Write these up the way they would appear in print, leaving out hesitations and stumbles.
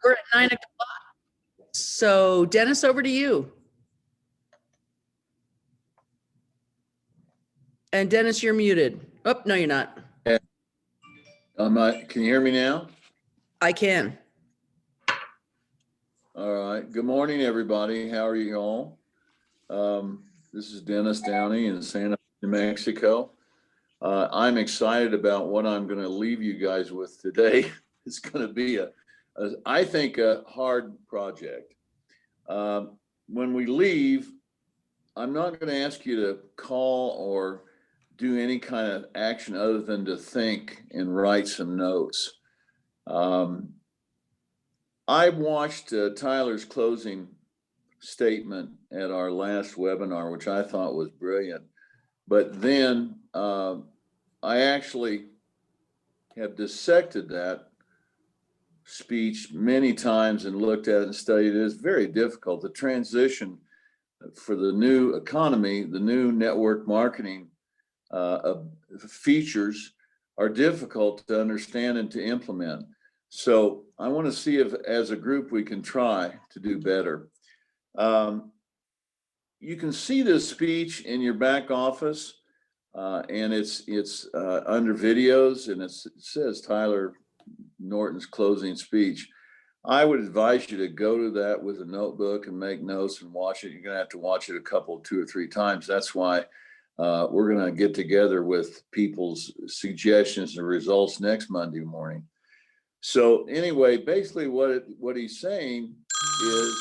We're at 9 o'clock. So Dennis, over to you. And Dennis, you're muted. Oh, no, you're not. Can you hear me now? I can. All right. Good morning, everybody. How are you all? This is Dennis Downey in Santa, New Mexico. I'm excited about what I'm going to leave you guys with today. It's going to be I think, a hard project. When we leave, I'm not going to ask you to call or do any kind of action other than to think and write some notes. I watched Tyler's closing statement at our last webinar, which I thought was brilliant. But then I actually have dissected that speech many times and looked at it and studied it. It's very difficult. The transition for the new economy, the new network marketing features are difficult to understand and to implement. So I want to see if, as a group, we can try to do better. You can see this speech in your back office, and it's under videos, and it says Tyler Norton's closing speech. I would advise you to go to that with a notebook and make notes and watch it. You're going to have to watch it two or three times. That's why we're going to get together with people's suggestions and results next Monday morning. So anyway, basically what he's saying is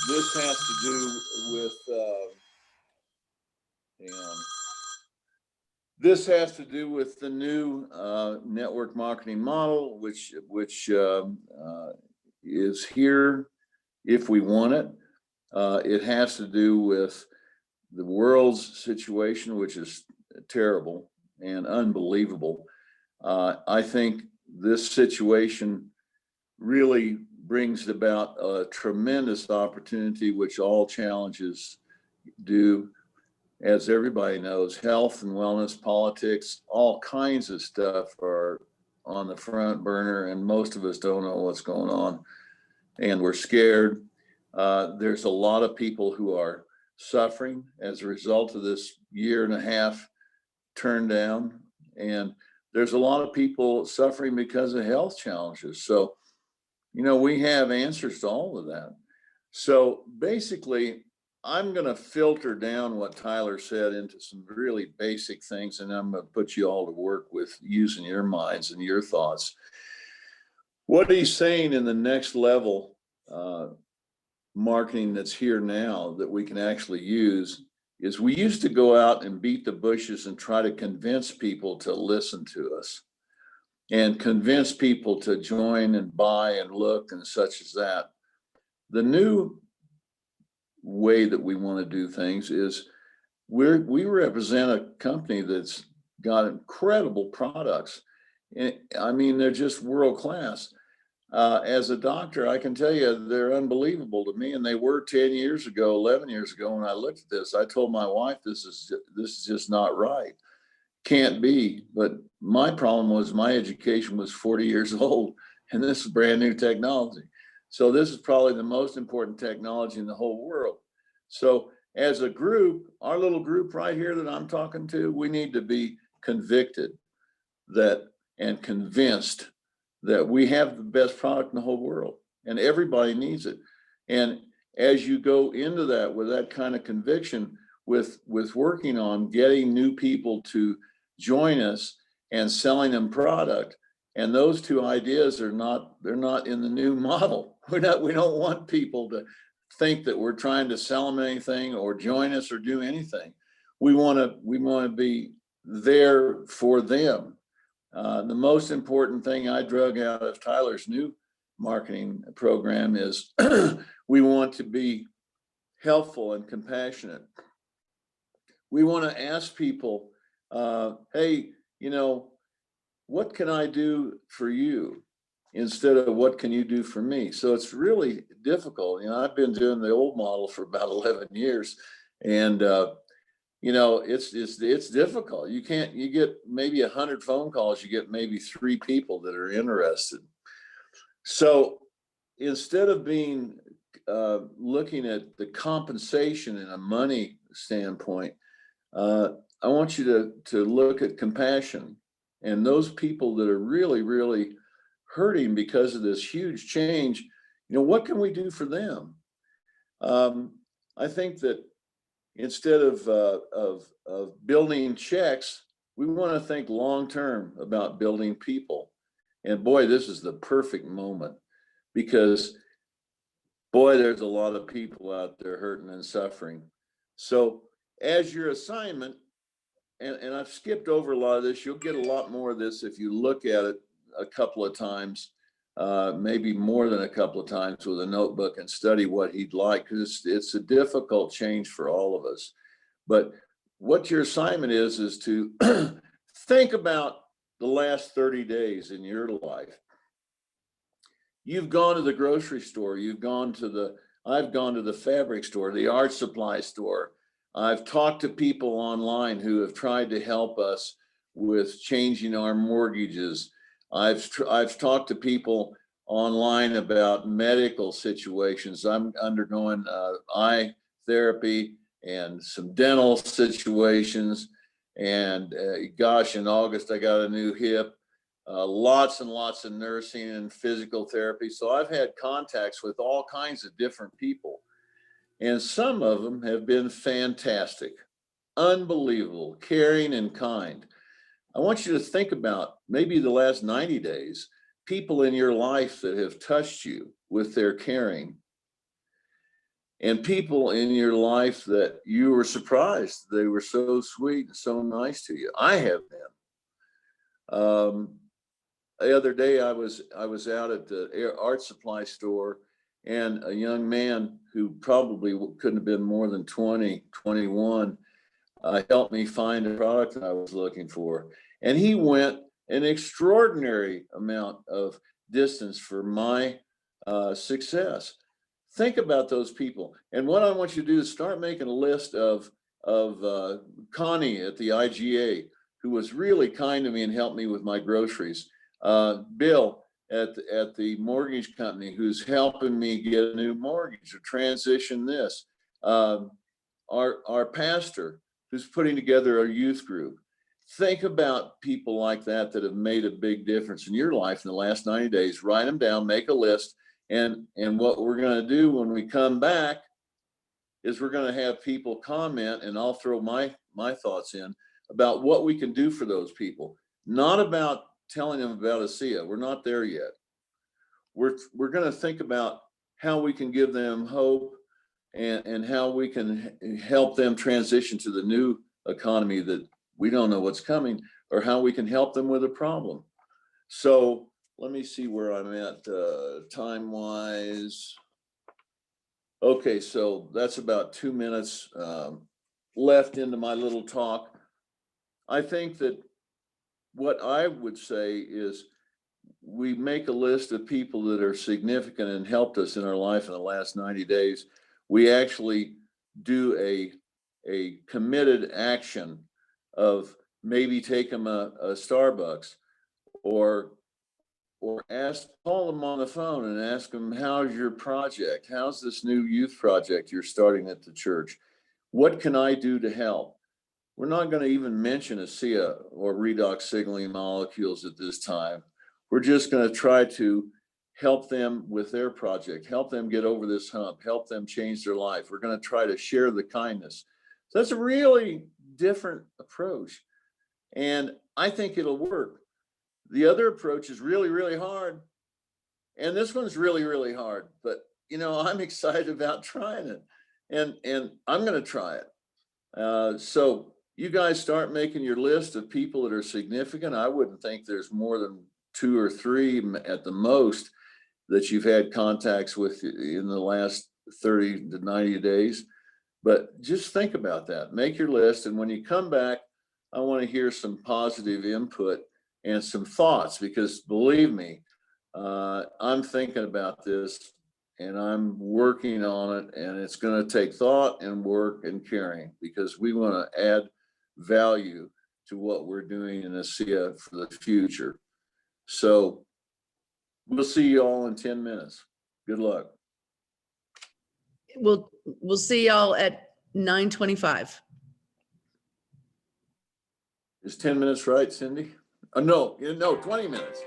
this has to do with this has to do with the new network marketing model, which is here if we want it. It has to do with the world's situation, which is terrible and unbelievable. I think this situation really brings about a tremendous opportunity, which all challenges do. As everybody knows, health and wellness, politics, all kinds of stuff are on the front burner, and most of us don't know what's going on, and we're scared. There's a lot of people who are suffering as a result of this year and a half turn down, and there's a lot of people suffering because of health challenges. So, we have answers to all of that. So basically, I'm going to filter down what Tyler said into some really basic things, and I'm going to put you all to work with using your minds and your thoughts. What he's saying in the next level marketing that's here now that we can actually use is we used to go out and beat the bushes and try to convince people to listen to us and convince people to join and buy and look and such as that. The new way that we want to do things is we represent a company that's got incredible products. I mean, they're just world class. As a doctor, I can tell you they're unbelievable to me, and they were 10 years ago, 11 years ago. When I looked at this, I told my wife, this is just not right. Can't be. But my problem was my education was 40 years old, and this is brand new technology. So this is probably the most important technology in the whole world. So as a group, our little group right here that I'm talking to, we need to be convicted and convinced that we have the best product in the whole world, and everybody needs it. And as you go into that with that kind of conviction, with working on getting new people to join us and selling them product, and those two ideas they're not in the new model. We don't want people to think that we're trying to sell them anything or join us or do anything. We want to be there for them. The most important thing I drug out of Tyler's new marketing program is we want to be helpful and compassionate. We want to ask people, hey, what can I do for you? Instead of what can you do for me? So it's really difficult. I've been doing the old model for about 11 years, and it's difficult. You get maybe 100 phone calls, you get maybe 3 people that are interested. So instead of being looking at the compensation in a money standpoint, I want you to look at compassion and those people that are really, really hurting because of this huge change. What can we do for them? I think that instead of building checks, we want to think long term about building people. And boy, this is the perfect moment, because boy, there's a lot of people out there hurting and suffering. So as your assignment, and I've skipped over a lot of this, you'll get a lot more of this if you look at it a couple of times, maybe more than a couple of times with a notebook, and study what he'd like, because it's a difficult change for all of us. But what your assignment is to think about the last 30 days in your life. You've gone to the grocery store, I've gone to the fabric store, the art supply store. I've talked to people online who have tried to help us with changing our mortgages. I've talked to people online about medical situations. I'm undergoing eye therapy and some dental situations. And gosh, in August, I got a new hip. Lots and lots of nursing and physical therapy. So I've had contacts with all kinds of different people. And some of them have been fantastic, unbelievable, caring and kind. I want you to think about maybe the last 90 days, people in your life that have touched you with their caring, and people in your life that you were surprised they were so sweet and so nice to you. I have been. The other day, I was out at the art supply store, and a young man who probably couldn't have been more than 20, 21, helped me find a product that I was looking for. And he went an extraordinary amount of distance for my success. Think about those people. And what I want you to do is start making a list of Connie at the IGA, who was really kind to me and helped me with my groceries. Bill at the mortgage company, who's helping me get a new mortgage or transition this. Our pastor, who's putting together a youth group. Think about people like that that have made a big difference in your life in the last 90 days. Write them down, make a list. And what we're going to do when we come back is we're going to have people comment, and I'll throw my thoughts in about what we can do for those people. Not about telling them about ASEA. We're not there yet. We're going to think about how we can give them hope, and how we can help them transition to the new economy that we don't know what's coming, or how we can help them with a problem. So let me see where I'm at time wise. Okay, so that's about 2 minutes left into my little talk. I think that what I would say is we make a list of people that are significant and helped us in our life in the last 90 days. We actually do a committed action of maybe take them a Starbucks, or call them on the phone and ask them, how's your project? How's this new youth project you're starting at the church? What can I do to help? We're not going to even mention ASEA or redox signaling molecules at this time. We're just going to try to help them with their project, help them get over this hump, help them change their life. We're going to try to share the kindness. So that's a really different approach. And I think it'll work. The other approach is really, really hard. And this one's really, really hard. But, I'm excited about trying it. And I'm going to try it. So you guys start making your list of people that are significant. I wouldn't think there's more than 2 or 3 at the most that you've had contacts with in the last 30 to 90 days. But just think about that. Make your list. And when you come back, I want to hear some positive input and some thoughts, because believe me, I'm thinking about this and I'm working on it, and it's going to take thought and work and caring, because we want to add value to what we're doing in ASEA for the future. So we'll see you all in 10 minutes. Good luck. We'll see y'all at 9:25. Is 10 minutes right, Cindy? No, 20 minutes.